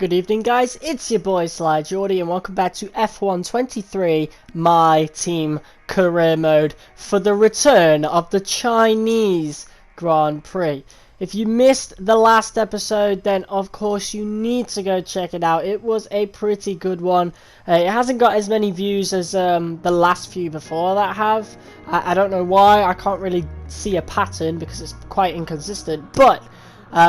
Good evening, guys. It's your boy Sly Geordie, and welcome back to F1 23 My Team Career Mode for the return of the Chinese Grand Prix. If you missed the last episode, then of course you need to go check it out. It was a pretty good one. It hasn't got as many views as the last few before that have. I don't know why. I can't really see a pattern because it's quite inconsistent, but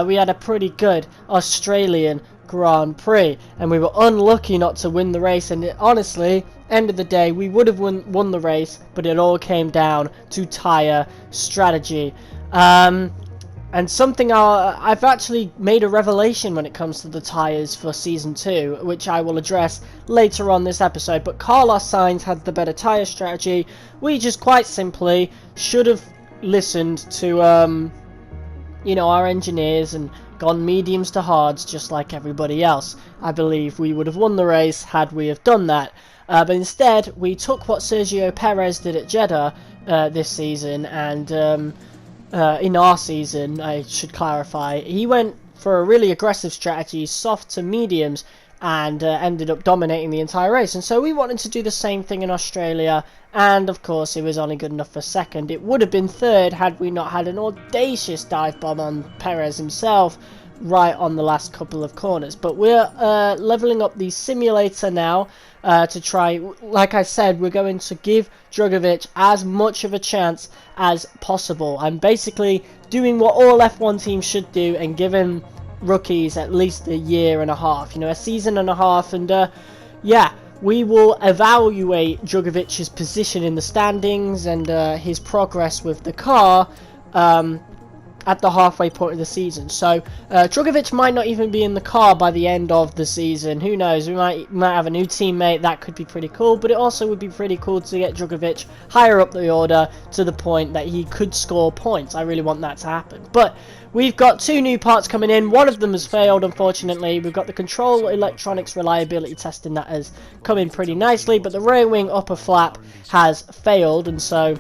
we had a pretty good Australian Grand Prix, and we were unlucky not to win the race. And honestly, end of the day, we would have won the race, but it all came down to tyre strategy. And something I've actually made a revelation when it comes to the tyres for Season 2, which I will address later on this episode. But Carlos Sainz had the better tyre strategy. We just quite simply should have listened to our engineers and gone mediums to hards just like everybody else. I believe we would have won the race had we have done that. But instead, we took what Sergio Perez did at Jeddah this season, and in our season, I should clarify, he went for a really aggressive strategy, soft to mediums, and ended up dominating the entire race. And so we wanted to do the same thing in Australia, and of course it was only good enough for second. It would have been third had we not had an audacious dive bomb on Perez himself right on the last couple of corners. But we're leveling up the simulator now to try, like I said, we're going to give Drugovich as much of a chance as possible. I'm basically doing what all F1 teams should do and giving rookies at least a year and a half, a season and a half, and yeah, we will evaluate Drugovich's position in the standings and his progress with the car at the halfway point of the season. So Drugovich might not even be in the car by the end of the season. Who knows? We might have a new teammate. That could be pretty cool, but it also would be pretty cool to get Drugovich higher up the order to the point that he could score points. I really want that to happen. But we've got two new parts coming in. One of them has failed, unfortunately. We've got the control electronics reliability testing that has come in pretty nicely, but the rear wing upper flap has failed, and so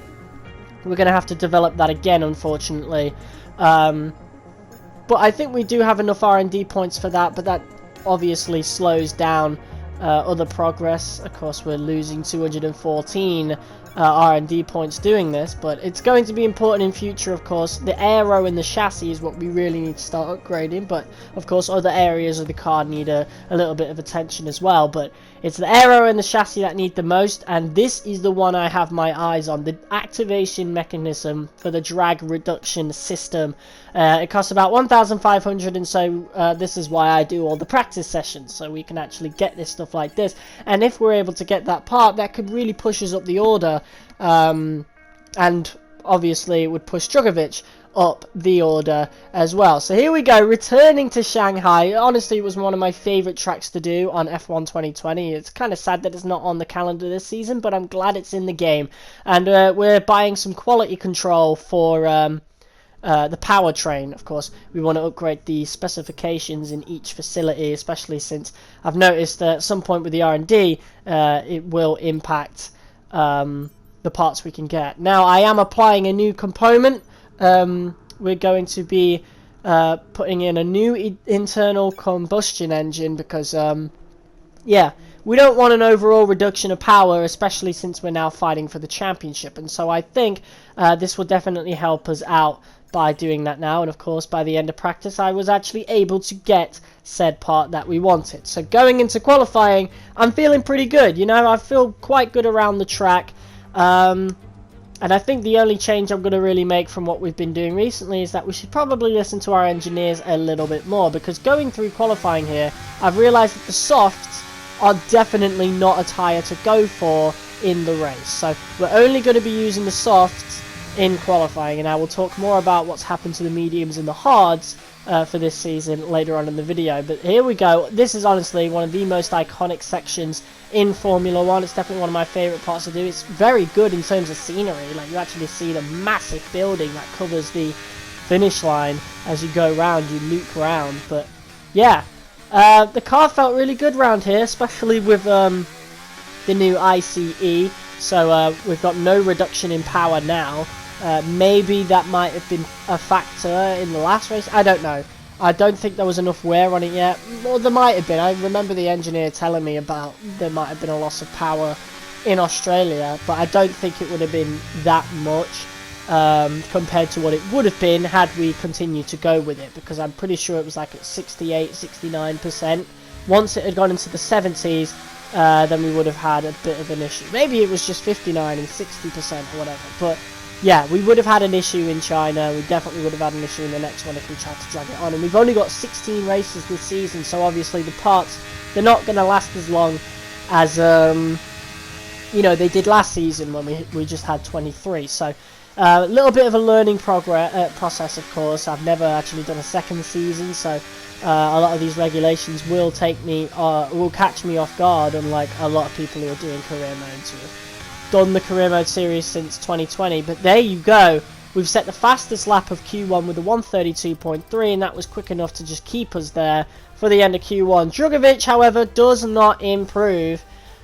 we're going to have to develop that again, unfortunately. But I think we do have enough R&D points for that, but that obviously slows down other progress. Of course, we're losing 214 R&D points doing this, but it's going to be important in future. Of course, the aero and the chassis is what we really need to start upgrading, but of course other areas of the car need a little bit of attention as well. But it's the aero and the chassis that need the most, and this is the one I have my eyes on, the activation mechanism for the drag reduction system. It costs about 1,500, and so this is why I do all the practice sessions, so we can actually get this stuff like this. And if we're able to get that part, that could really push us up the order, and obviously it would push Drugovich up the order as well. So here we go, returning to Shanghai. Honestly, it was one of my favourite tracks to do on F1 2020. It's kind of sad that it's not on the calendar this season, but I'm glad it's in the game. And we're buying some quality control for the powertrain. Of course, we want to upgrade the specifications in each facility, especially since I've noticed that at some point with the R&D, it will impact the parts we can get. Now, I am applying a new component. We're going to be putting in a new internal combustion engine because, yeah, we don't want an overall reduction of power, especially since we're now fighting for the championship. And so I think this will definitely help us out by doing that now. And of course, by the end of practice, I was actually able to get said part that we wanted. So going into qualifying, I'm feeling pretty good. I feel quite good around the track. And I think the only change I'm going to really make from what we've been doing recently is that we should probably listen to our engineers a little bit more, because going through qualifying here, I've realised that the softs are definitely not a tyre to go for in the race. So we're only going to be using the softs in qualifying, and I will talk more about what's happened to the mediums and the hards for this season later on in the video. But here we go. This is honestly one of the most iconic sections in Formula 1. It's definitely one of my favourite parts to do. It's very good in terms of scenery. Like, you actually see the massive building that covers the finish line as you go around, you loop around. But yeah, the car felt really good around here, especially with the new ICE. So we've got no reduction in power now. Maybe that might have been a factor in the last race. I don't know. I don't think there was enough wear on it yet. Well, there might have been. I remember the engineer telling me about there might have been a loss of power in Australia, but I don't think it would have been that much compared to what it would have been had we continued to go with it, because I'm pretty sure it was like at 68-69%. Once it had gone into the 70s, then we would have had a bit of an issue. Maybe it was just 59 and 60% or whatever, but yeah, we would have had an issue in China. We definitely would have had an issue in the next one if we tried to drag it on. And we've only got 16 races this season, so obviously the parts, they're not going to last as long as, you know, they did last season when we just had 23. So a little bit of a learning process, of course. I've never actually done a second season, so a lot of these regulations will catch me off guard, unlike a lot of people who are doing career modes. Done the career mode series since 2020, but there you go. We've set the fastest lap of Q1 with a 1:32.3, and that was quick enough to just keep us there for the end of Q1. Drugovic, however, does not improve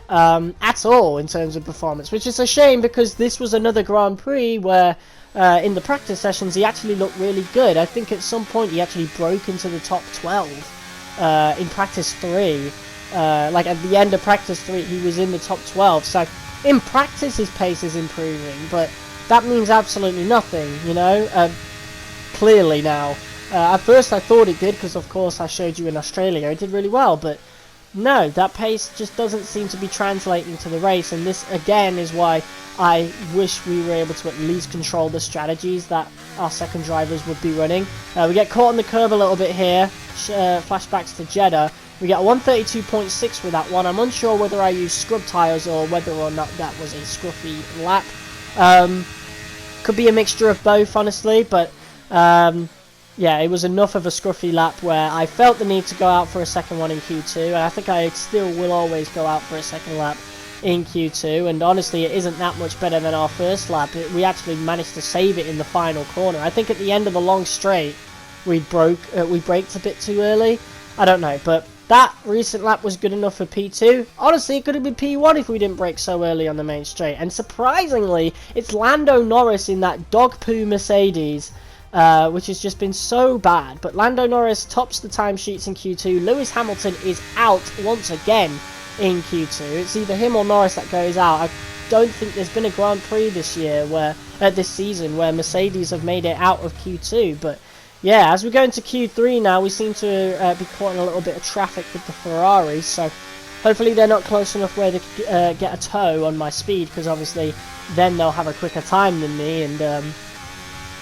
at all in terms of performance, which is a shame, because this was another Grand Prix where in the practice sessions he actually looked really good. I think at some point he actually broke into the top 12 in practice 3. Like at the end of practice 3 he was in the top 12, so in practice his pace is improving, but that means absolutely nothing, you know, clearly now. At first I thought it did, because of course I showed you in Australia it did really well, but no, that pace just doesn't seem to be translating to the race, and this again is why I wish we were able to at least control the strategies that our second drivers would be running. We get caught on the curb a little bit here, flashbacks to Jeddah. We get a 1:32.6 with that one. I'm unsure whether I used scrub tyres or whether or not that was a scruffy lap. Could be a mixture of both, honestly, but yeah, it was enough of a scruffy lap where I felt the need to go out for a second one in Q2, and I think I still will always go out for a second lap in Q2, and honestly it isn't that much better than our first lap. We actually managed to save it in the final corner. I think at the end of the long straight we braked a bit too early. I don't know, but that recent lap was good enough for P2. Honestly, it could have been P1 if we didn't brake so early on the main straight. And surprisingly, it's Lando Norris in that dog poo Mercedes, which has just been so bad. But Lando Norris tops the timesheets in Q2. Lewis Hamilton is out once again in Q2. It's either him or Norris that goes out. I don't think there's been a Grand Prix this season where Mercedes have made it out of Q2, but yeah, as we go into Q3 now, we seem to be caught in a little bit of traffic with the Ferraris, so hopefully they're not close enough where they get a tow on my speed, because obviously then they'll have a quicker time than me, and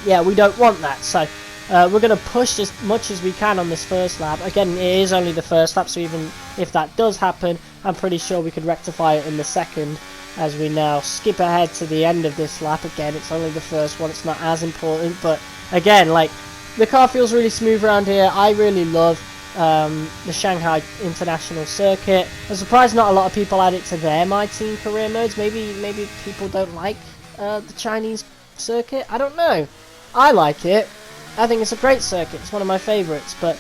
yeah, we don't want that. So we're going to push as much as we can on this first lap. Again, it is only the first lap, so even if that does happen, I'm pretty sure we could rectify it in the second, as we now skip ahead to the end of this lap. Again, it's only the first one, it's not as important, but again, like, the car feels really smooth around here. I really love the Shanghai International Circuit. I'm surprised not a lot of people add it to their MyTeam career modes. Maybe people don't like the Chinese circuit. I don't know. I like it. I think it's a great circuit. It's one of my favourites. But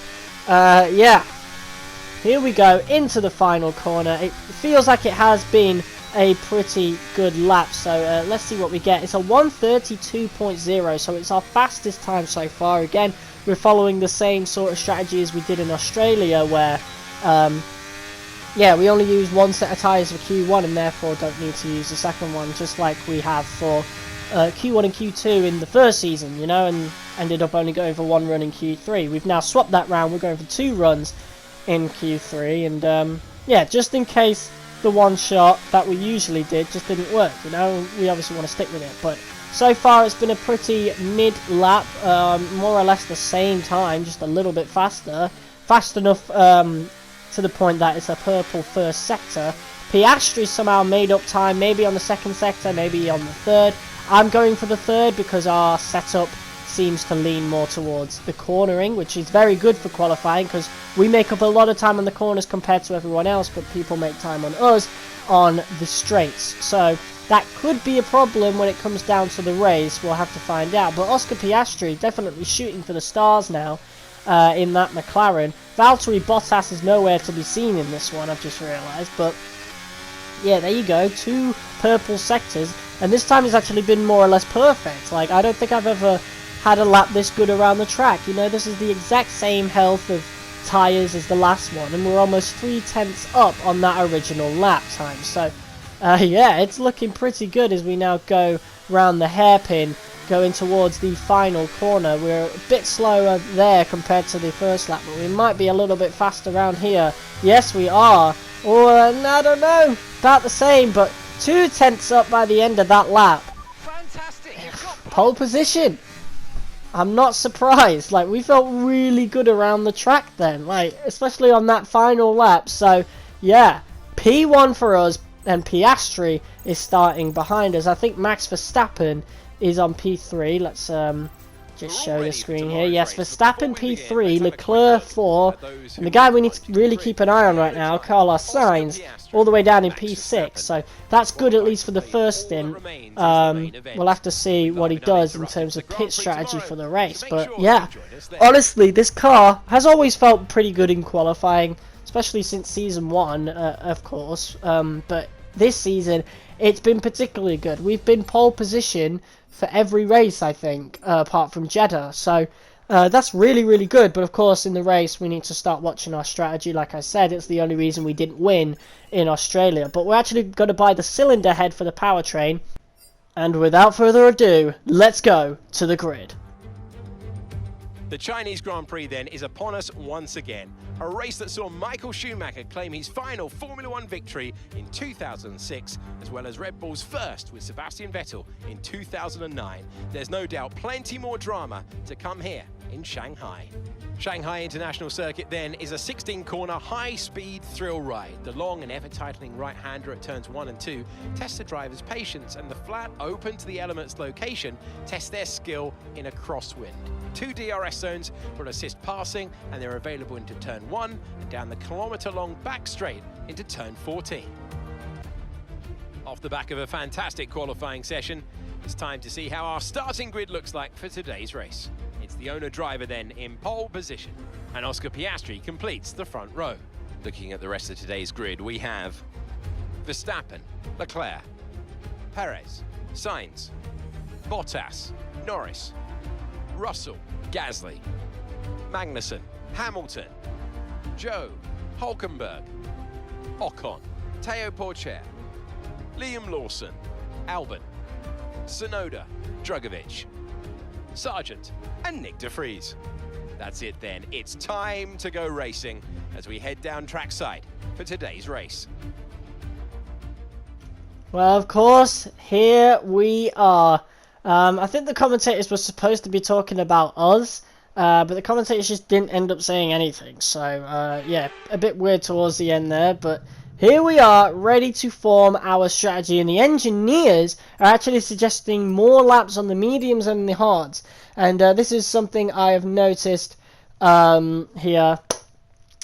yeah, here we go into the final corner. It feels like it has been a pretty good lap, so let's see what we get. It's a 1:32.0, so it's our fastest time so far. Again, we're following the same sort of strategy as we did in Australia, where yeah, we only use one set of tyres for Q1 and therefore don't need to use the second one, just like we have for Q1 and Q2 in the first season, you know, and ended up only going for one run in Q3. We've now swapped that round. We're going for 2 runs in Q3, and yeah, just in case the one shot that we usually did just didn't work, you know, we obviously want to stick with it. But so far it's been a pretty mid lap, more or less the same time, just a little bit faster, fast enough to the point that it's a purple first sector. Piastri somehow made up time, maybe on the second sector, maybe on the third. I'm going for the third because our setup seems to lean more towards the cornering, which is very good for qualifying, because we make up a lot of time on the corners compared to everyone else, but people make time on us on the straights. So that could be a problem when it comes down to the race. We'll have to find out. But Oscar Piastri definitely shooting for the stars now in that McLaren. Valtteri Bottas is nowhere to be seen in this one, I've just realised. But yeah, there you go, 2 purple sectors, and this time it's actually been more or less perfect. Like, I don't think I've ever had a lap this good around the track. You know, this is the exact same health of tyres as the last one, and we're almost 3/10 up on that original lap time. So yeah, it's looking pretty good as we now go round the hairpin, going towards the final corner. We're a bit slower there compared to the first lap, but we might be a little bit faster around here. Yes, we are. Or I don't know, about the same, but 2/10 up by the end of that lap. Fantastic. Pole position. I'm not surprised. Like, we felt really good around the track then, like, especially on that final lap. So yeah, P1 for us, and Piastri is starting behind us. I think Max Verstappen is on P3. Let's just show the screen here. Yes, Verstappen P3, Leclerc 4, and the guy we need to really keep an eye on right now, Carlos Sainz, all the way down in P6. So that's good, at least for the first stint. We'll have to see what he does in terms of pit strategy for the race. But yeah, honestly, this car has always felt pretty good in qualifying, especially since season 1, of course. But this season, it's been particularly good. We've been pole position for every race, I think, apart from Jeddah. So that's really, really good. But of course, in the race, we need to start watching our strategy. Like I said, it's the only reason we didn't win in Australia. But we're actually going to buy the cylinder head for the powertrain. And without further ado, let's go to the grid. The Chinese Grand Prix then is upon us once again. A race that saw Michael Schumacher claim his final Formula One victory in 2006, as well as Red Bull's first with Sebastian Vettel in 2009. There's no doubt plenty more drama to come here in Shanghai. Shanghai International Circuit then is a 16-corner high-speed thrill ride. The long and ever-tightening right-hander at turns 1 and 2 tests the driver's patience, and the flat open to the elements location tests their skill in a crosswind. 2 DRS zones will assist passing, and they're available into turn 1 and down the kilometre-long back straight into turn 14. Off the back of a fantastic qualifying session, it's time to see how our starting grid looks like for today's race. It's the owner-driver then in pole position, and Oscar Piastri completes the front row. Looking at the rest of today's grid, we have Verstappen, Leclerc, Perez, Sainz, Bottas, Norris, Russell, Gasly, Magnussen, Hamilton, Joe, Hulkenberg, Ocon, Teo Porcher, Liam Lawson, Albon, Tsunoda, Drugovich, Sargent, and Nick de Vries. That's it then. It's time to go racing as we head down trackside for today's race. Well, of course, here we are. I think the commentators were supposed to be talking about us, but the commentators just didn't end up saying anything. So, yeah, a bit weird towards the end there, but here we are, ready to form our strategy, and the engineers are actually suggesting more laps on the mediums and the hards. And this is something I have noticed here,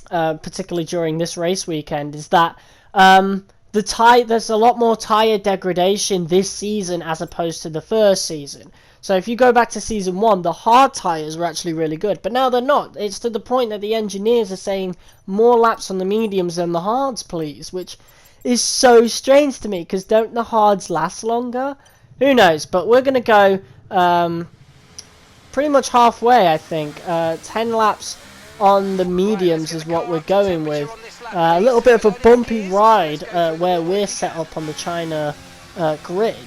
particularly during this race weekend, is that there's a lot more tyre degradation this season as opposed to the first season. So if you go back to season 1, the hard tyres were actually really good, but now they're not. It's to the point that the engineers are saying more laps on the mediums than the hards, please, which is so strange to me, because don't the hards last longer? Who knows, but we're going to go pretty much halfway, I think. 10 laps on the mediums is what we're going with. A little bit of a bumpy ride where we're set up on the China grid.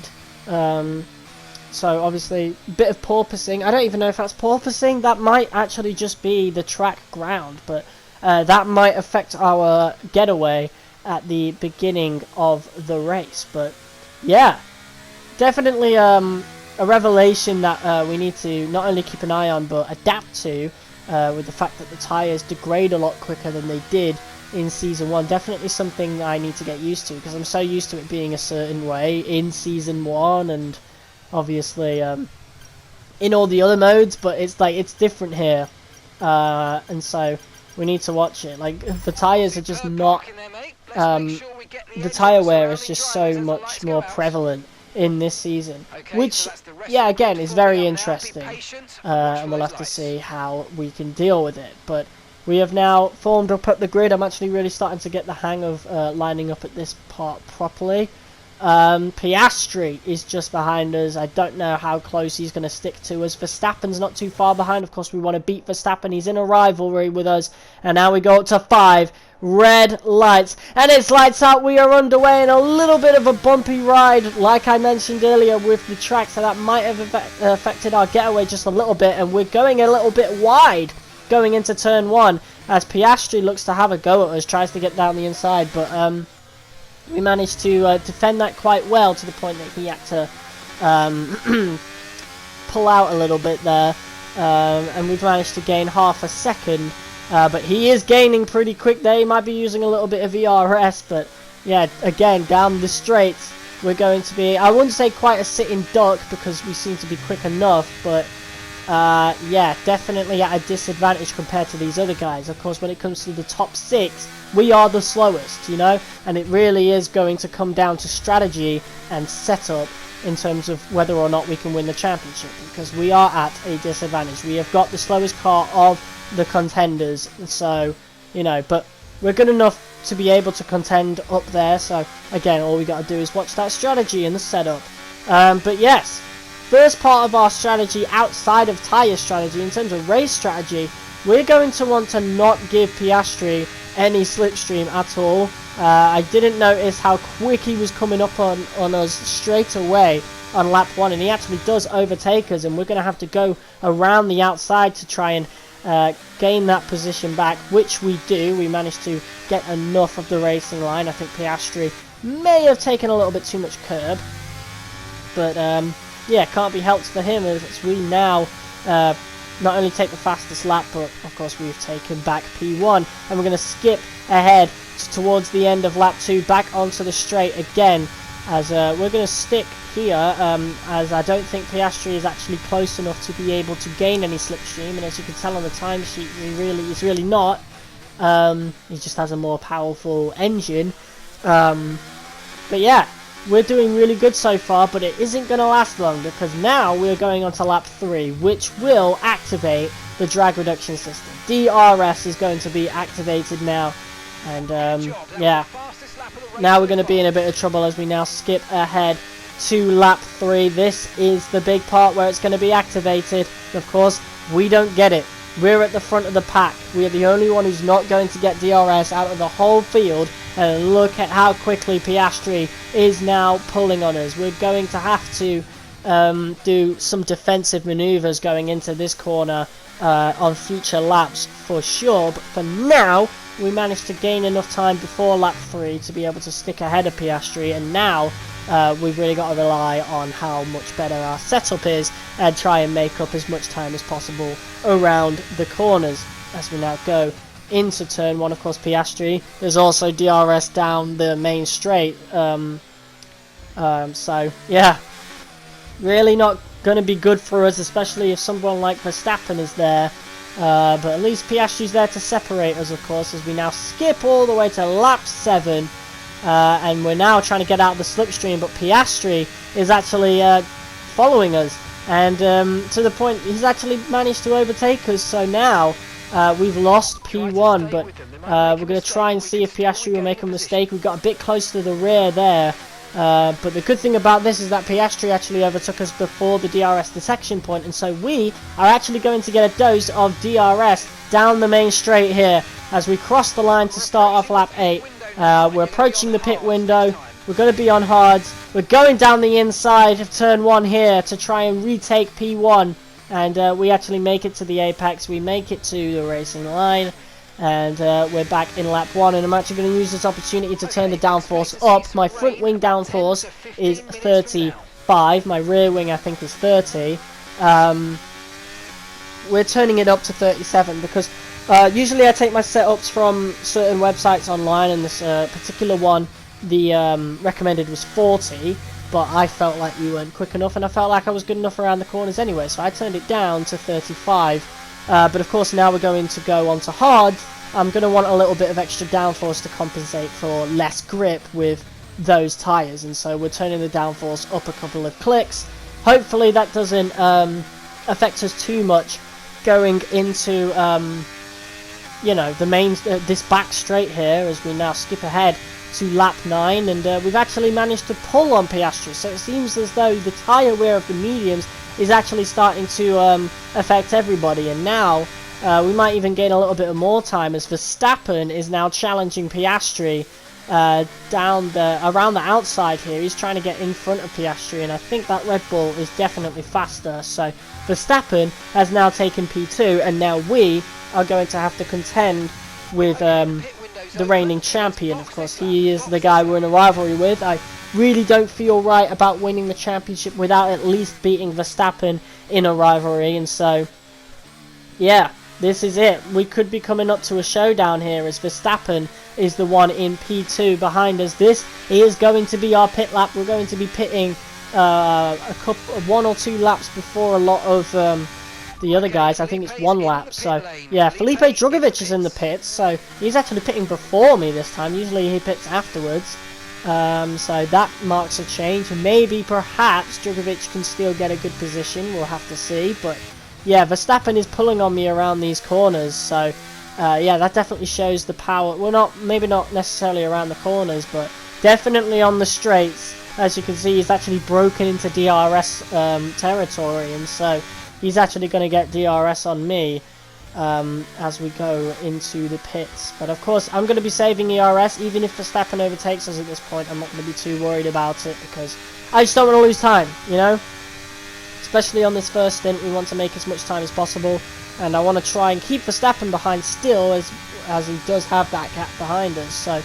So obviously, a bit of porpoising. I don't even know if that's porpoising. That might actually just be the track ground, but that might affect our getaway at the beginning of the race. But yeah, definitely a revelation that we need to not only keep an eye on, but adapt to, with the fact that the tyres degrade a lot quicker than they did in season 1. Definitely something that I need to get used to, because I'm so used to it being a certain way in season 1 and obviously in all the other modes, but it's like it's different here, and so we need to watch it. Like, the tyres are just not the tyre wear is just so much more prevalent in this season, which yeah, again, is very interesting, and we'll have to see how we can deal with it. But we have now formed up at the grid. I'm actually really starting to get the hang of lining up at this part properly. Piastri is just behind us. I don't know how close he's going to stick to us. Verstappen's not too far behind. Of course, we want to beat Verstappen. He's in a rivalry with us. And now we go up to 5. Red lights. And it's lights out. We are underway in a little bit of a bumpy ride, like I mentioned earlier, with the track. So that might have affected our getaway just a little bit. And we're going a little bit wide going into turn 1. As Piastri looks to have a go at us. Tries to get down the inside. But we managed to defend that quite well, to the point that he had to pull out a little bit there, and we've managed to gain half a second, but he is gaining pretty quick there. He might be using a little bit of ERS, but yeah, again, down the straights we're going to be, I wouldn't say quite a sitting duck, because we seem to be quick enough, but yeah, definitely at a disadvantage compared to these other guys. Of course, when it comes to the top 6, we are the slowest, you know, and it really is going to come down to strategy and setup in terms of whether or not we can win the championship, because we are at a disadvantage. We have got the slowest car of the contenders, so, you know, but we're good enough to be able to contend up there. So again, all we got to do is watch that strategy and the setup. But yes, first part of our strategy outside of tyre strategy, in terms of race strategy, we're going to want to not give Piastri any slipstream at all. I didn't notice how quick he was coming up on us straight away on lap 1, and he actually does overtake us, and we're going to have to go around the outside to try and gain that position back, which we do. We managed to get enough of the racing line. I think Piastri may have taken a little bit too much curb, but yeah, can't be helped for him, as we now not only take the fastest lap, but of course we've taken back P1, and we're going to skip ahead towards the end of lap 2 back onto the straight again, as we're going to stick here, as I don't think Piastri is actually close enough to be able to gain any slipstream, and as you can tell on the timesheet, he's really not. He just has a more powerful engine, but yeah, we're doing really good so far, but it isn't going to last long, because now we're going on to lap 3, which will activate the drag reduction system. DRS is going to be activated now, and yeah, now we're going to be in a bit of trouble as we now skip ahead to lap 3. This is the big part where it's going to be activated. Of course, we don't get it. We're at the front of the pack. We are the only one who's not going to get DRS out of the whole field, and look at how quickly Piastri is now pulling on us. We're going to have to do some defensive maneuvers going into this corner on future laps for sure, but for now we managed to gain enough time before lap 3 to be able to stick ahead of Piastri, and now we've really got to rely on how much better our setup is and try and make up as much time as possible around the corners as we now go into turn 1. Of course, Piastri, there's also DRS down the main straight, so yeah, really not going to be good for us, especially if someone like Verstappen is there, but at least Piastri's there to separate us, of course, as we now skip all the way to lap 7, and we're now trying to get out of the slipstream, but Piastri is actually following us, and to the point he's actually managed to overtake us. So now we've lost P1, but we're going to try and see if Piastri will make a mistake. We got a bit close to the rear there, but the good thing about this is that Piastri actually overtook us before the DRS detection point, and so we are actually going to get a dose of DRS down the main straight here as we cross the line to start off lap 8. We're approaching the pit window. We're going to be on hards. We're going down the inside of turn 1 here to try and retake P1, and we actually make it to the apex. We make it to the racing line, and we're back in lap 1, and I'm actually going to use this opportunity to turn the downforce up. My front wing downforce is 35, my rear wing I think is 30. We're turning it up to 37 because usually I take my setups from certain websites online, and this particular one, the recommended was 40, but I felt like we weren't quick enough, and I felt like I was good enough around the corners anyway, so I turned it down to 35. But of course now we're going to go on to hard. I'm going to want a little bit of extra downforce to compensate for less grip with those tyres, and so we're turning the downforce up a couple of clicks. Hopefully that doesn't affect us too much going into you know, the main this back straight here as we now skip ahead to lap 9, and we've actually managed to pull on Piastri. So it seems as though the tyre wear of the mediums is actually starting to affect everybody, and now we might even gain a little bit of more time as Verstappen is now challenging Piastri around the outside here. He's trying to get in front of Piastri, and I think that Red Bull is definitely faster. So Verstappen has now taken P2, and now we are going to have to contend with the reigning champion. Of course, he is the guy we're in a rivalry with. I really don't feel right about winning the championship without at least beating Verstappen in a rivalry, and so yeah, this is it. We could be coming up to a showdown here as Verstappen is the one in P2 behind us. This is going to be our pit lap. We're going to be pitting one or two laps before a lot of the other guys. I think it's one lap. So yeah, Felipe Drugovich is in the pits, so he's actually pitting before me this time. Usually he pits afterwards. So that marks a change. Maybe, perhaps, Drugovich can still get a good position. We'll have to see. But yeah, Verstappen is pulling on me around these corners. So yeah, that definitely shows the power. Well, maybe not necessarily around the corners, but definitely on the straights. As you can see, he's actually broken into DRS territory, and so he's actually going to get DRS on me as we go into the pits. But of course, I'm going to be saving ERS. Even if Verstappen overtakes us at this point, I'm not going to be too worried about it, because I just don't want to lose time, you know? Especially on this first stint, we want to make as much time as possible, and I want to try and keep Verstappen behind still, as he does have that gap behind us. So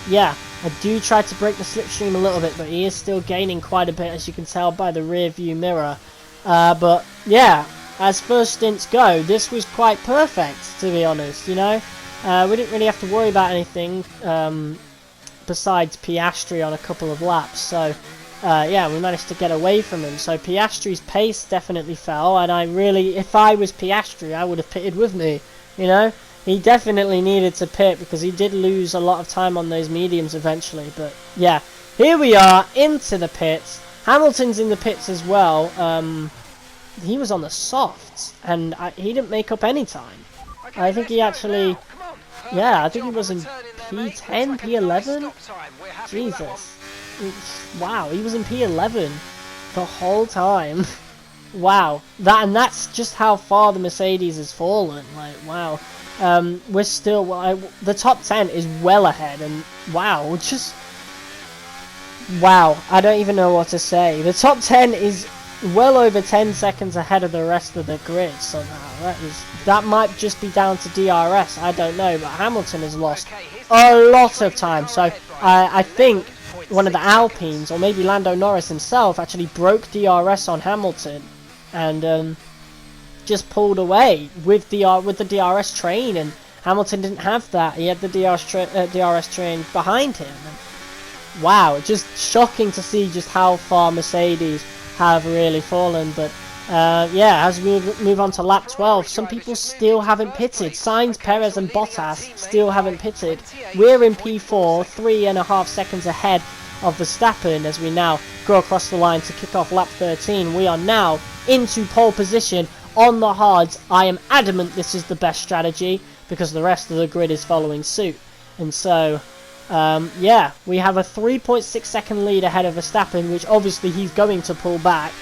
yeah, I do try to break the slipstream a little bit, but he is still gaining quite a bit, as you can tell by the rear view mirror. But yeah, as first stints go, this was quite perfect, to be honest, you know. We didn't really have to worry about anything besides Piastri on a couple of laps, so yeah, we managed to get away from him. So Piastri's pace definitely fell, and if I was Piastri, I would have pitted with me, you know. He definitely needed to pit, because he did lose a lot of time on those mediums eventually. But yeah, here we are into the pits. Hamilton's in the pits as well. He was on the softs, and he didn't make up any time. I think he actually, yeah, I think he was in P10, P11. Jesus, wow, he was in P11 the whole time. Wow, that's just how far the Mercedes has fallen. Like, wow. We're still, the top 10 is well ahead, and wow, wow, I don't even know what to say. The top 10 is well over 10 seconds ahead of the rest of the grid somehow. That might just be down to DRS, I don't know, but Hamilton has lost a lot of time. So I think one of the Alpines, or maybe Lando Norris himself, actually broke DRS on Hamilton, and just pulled away with the DRS train, and Hamilton didn't have that. He had the DRS train behind him. And wow, just shocking to see just how far Mercedes have really fallen. But yeah, as we move on to lap 12, some people still haven't pitted. Sainz, Perez and Bottas still haven't pitted. We're in P4, 3.5 seconds ahead of Verstappen as we now go across the line to kick off lap 13. We are now into pole position on the hards. I am adamant this is the best strategy, because the rest of the grid is following suit. And so yeah, we have a 3.6 second lead ahead of Verstappen, which obviously he's going to pull back.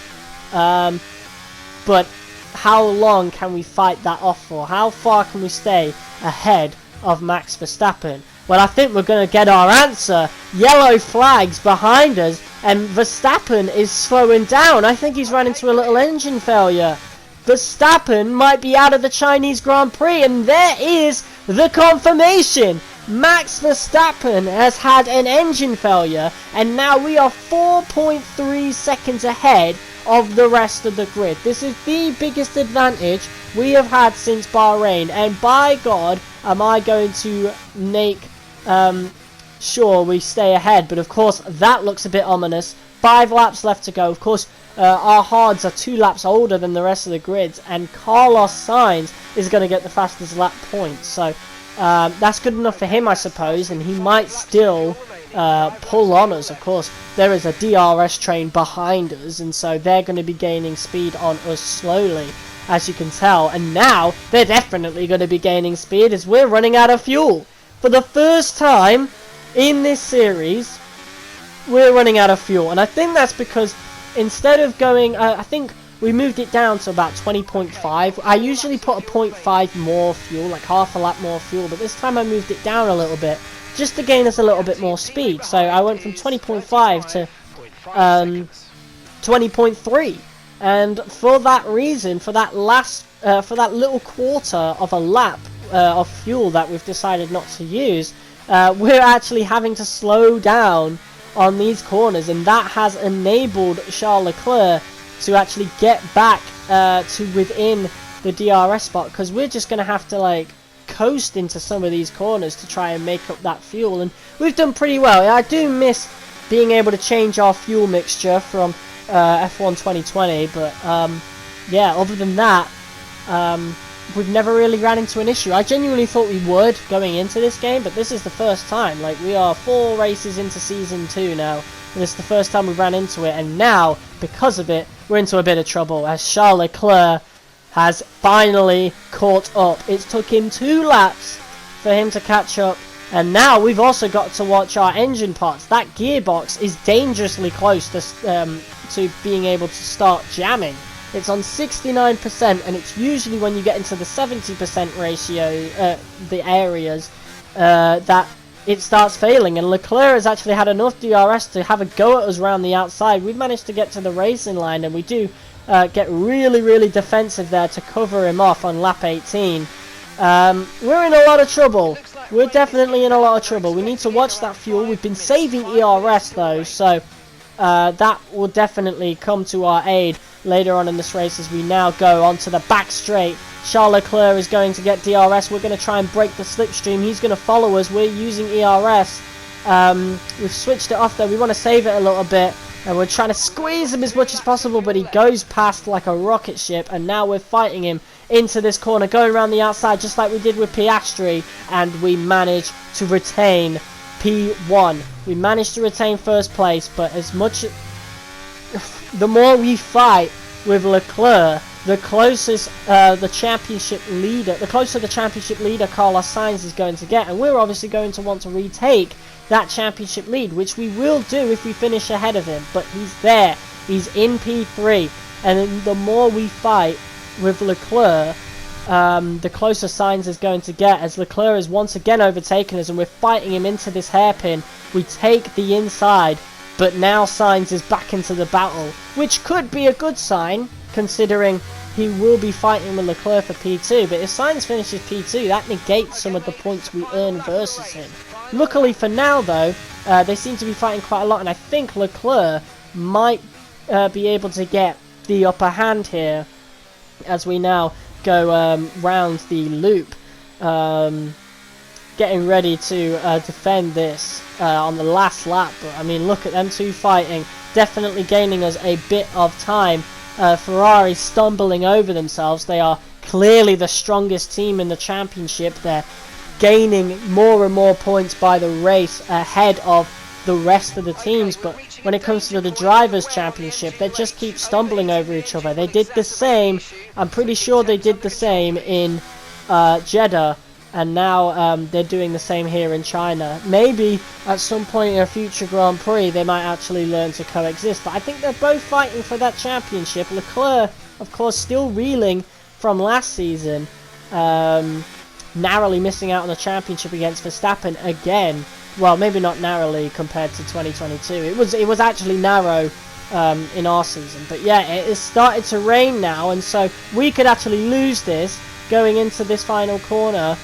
But how long can we fight that off for? How far can we stay ahead of Max Verstappen? Well, I think we're going to get our answer. Yellow flags behind us, and Verstappen is slowing down. I think he's run into a little engine failure. Verstappen might be out of the Chinese Grand Prix, and there is the confirmation. Max Verstappen has had an engine failure, and now we are 4.3 seconds ahead of the rest of the grid. This is the biggest advantage we have had since Bahrain, and by God, am I going to make sure we stay ahead. But of course, that looks a bit ominous. 5 laps left to go. Of course, our hards are 2 laps older than the rest of the grids, and Carlos Sainz is going to get the fastest lap points. So that's good enough for him, I suppose, and he might still pull on us. Of course, there is a DRS train behind us, and so they're going to be gaining speed on us slowly. as you can tell. And now they're definitely going to be gaining speed as we're running out of fuel. For the first time in this series, we're running out of fuel. And I think that's because instead of going, I think we moved it down to about 20.5. I usually put a 0.5 more fuel, like half a lap more fuel, but this time I moved it down a little bit just to gain us a little bit more speed. So I went from 20.5 to 20.3, and for that reason, for that little quarter of a lap of fuel that we've decided not to use, we're actually having to slow down on these corners, and that has enabled Charles Leclerc to actually get back to within the DRS spot, because we're just going to have to like coast into some of these corners to try and make up that fuel, and we've done pretty well. I do miss being able to change our fuel mixture from F1 2020, but yeah, other than that, we've never really ran into an issue. I genuinely thought we would going into this game, but this is the first time. Like, we are 4 races into Season 2 now, and it's the first time we ran into it, and now, because of it, we're into a bit of trouble, as Charles Leclerc has finally caught up. It took him 2 laps for him to catch up, and now we've also got to watch our engine parts. That gearbox is dangerously close to being able to start jamming. It's on 69%, and it's usually when you get into the 70% ratio, the areas, that it starts failing. And Leclerc has actually had enough DRS to have a go at us around the outside. We've managed to get to the racing line, and we do get really, really defensive there to cover him off on lap 18. We're in a lot of trouble. We're definitely in a lot of trouble. We need to watch that fuel. We've been saving ERS though, so that will definitely come to our aid later on in this race as we now go onto the back straight. Charles Leclerc is going to get DRS. We're going to try and break the slipstream. He's going to follow us. We're using ERS. We've switched it off there. We want to save it a little bit, and we're trying to squeeze him as much as possible, but he goes past like a rocket ship, and now we're fighting him into this corner, going around the outside just like we did with Piastri, and we manage to retain P1. We managed to retain first place, but as much, the more we fight with Leclerc, the closest the championship leader Carlos Sainz is going to get, and we're obviously going to want to retake that championship lead, which we will do if we finish ahead of him. But he's there, he's in P3, and the more we fight with Leclerc, the closer Sainz is going to get, as Leclerc is once again overtaken us, and we're fighting him into this hairpin. We take the inside, but now Sainz is back into the battle, which could be a good sign, considering he will be fighting with Leclerc for P2. But if Sainz finishes P2, that negates some of the points we earn versus him. Luckily for now, though, they seem to be fighting quite a lot, and I think Leclerc might be able to get the upper hand here as we now go round the loop, getting ready to defend this on the last lap. But I mean, look at them two fighting, definitely gaining us a bit of time. Ferrari stumbling over themselves. They are clearly the strongest team in the championship. They're gaining more and more points by the race ahead of the rest of the teams, but when it comes to the Drivers' Championship, they just keep stumbling over each other. They did the same, I'm pretty sure they did the same in Jeddah, and now they're doing the same here in China. Maybe at some point in a future Grand Prix they might actually learn to coexist, but I think they're both fighting for that championship. Leclerc, of course, still reeling from last season, narrowly missing out on the championship against Verstappen again. Well, maybe not narrowly compared to 2022. It was actually narrow in our season. But yeah, it has started to rain now, and so we could actually lose this going into this final corner,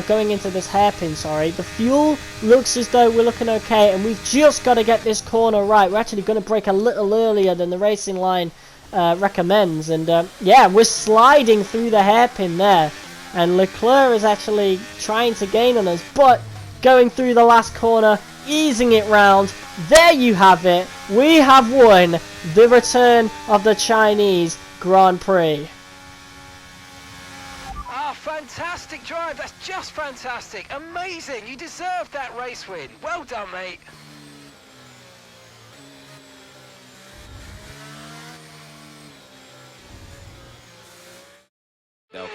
going into this hairpin, sorry. The fuel looks as though we're looking okay, and we've just got to get this corner right. We're actually going to brake a little earlier than the racing line recommends, and yeah, we're sliding through the hairpin there, and Leclerc is actually trying to gain on us, but going through the last corner, easing it round. There you have it. We have won the return of the Chinese Grand Prix. Ah, fantastic drive. That's just fantastic. Amazing. You deserved that race win. Well done, mate.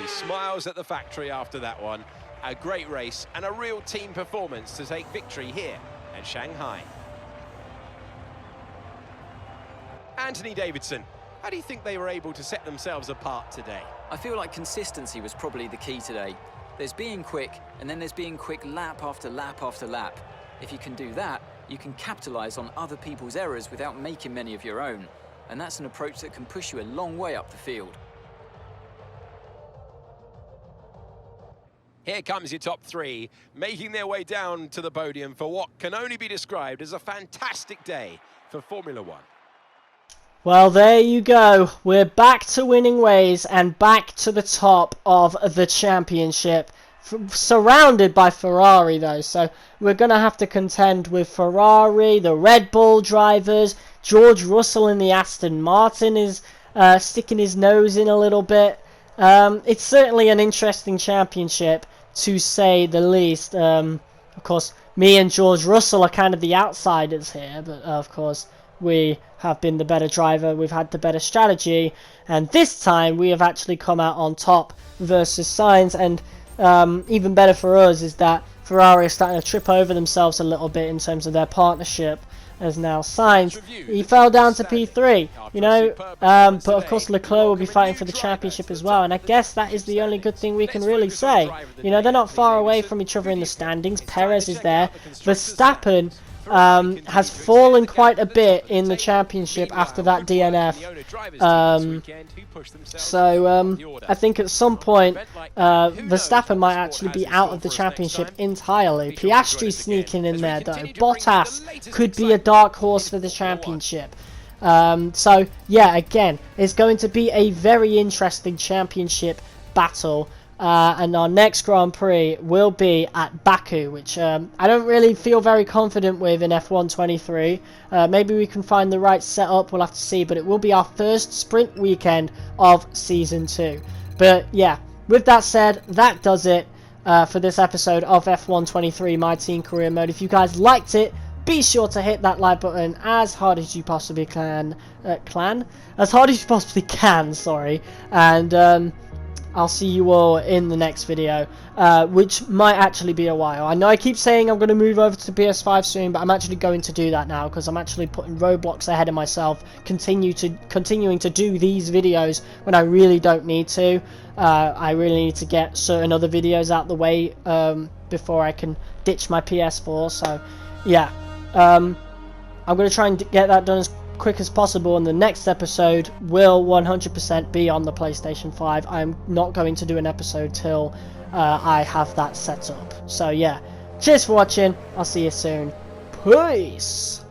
He smiles at the factory after that one. A great race and a real team performance to take victory here at Shanghai. Anthony Davidson, how do you think they were able to set themselves apart today? I feel like consistency was probably the key today. There's being quick, and then there's being quick lap after lap after lap. If you can do that, you can capitalise on other people's errors without making many of your own. And that's an approach that can push you a long way up the field. Here comes your top three, making their way down to the podium for what can only be described as a fantastic day for Formula One. Well, there you go. We're back to winning ways and back to the top of the championship. Surrounded by Ferrari, though. So we're going to have to contend with Ferrari, the Red Bull drivers. George Russell in the Aston Martin is sticking his nose in a little bit. It's certainly an interesting championship, to say the least. Of course, me and George Russell are kind of the outsiders here, but of course we have been the better driver, we've had the better strategy, and this time we have actually come out on top versus Sainz. And even better for us is that Ferrari are starting to trip over themselves a little bit in terms of their partnership, as now Sainz, he fell down to P3, you know, but of course Leclerc will be fighting for the championship as well, and I guess that is the only good thing we can really say. You know, they're not far away from each other in the standings. Perez is there. Verstappen has fallen quite a bit in the championship after that DNF. I think at some point Verstappen might actually be out of the championship entirely. Piastri sneaking in there though. Bottas could be a dark horse for the championship. So yeah, again, it's going to be a very interesting championship battle. And our next Grand Prix will be at Baku, which I don't really feel very confident with in F1 23. Maybe we can find the right setup, we'll have to see, but it will be our first sprint weekend of Season 2. But yeah, with that said, that does it for this episode of F1 23 My Team Career Mode. If you guys liked it, be sure to hit that like button as hard as you possibly can. Sorry. And I'll see you all in the next video, which might actually be a while. I know I keep saying I'm going to move over to PS5 soon, but I'm actually going to do that now because I'm actually putting roadblocks ahead of myself, continuing to do these videos when I really don't need to. I really need to get certain other videos out the way before I can ditch my PS4. So yeah, I'm going to try and get that done as quick as possible, and the next episode will 100% be on the PlayStation 5. I'm not going to do an episode till I have that set up. So yeah, cheers for watching, I'll see you soon, peace.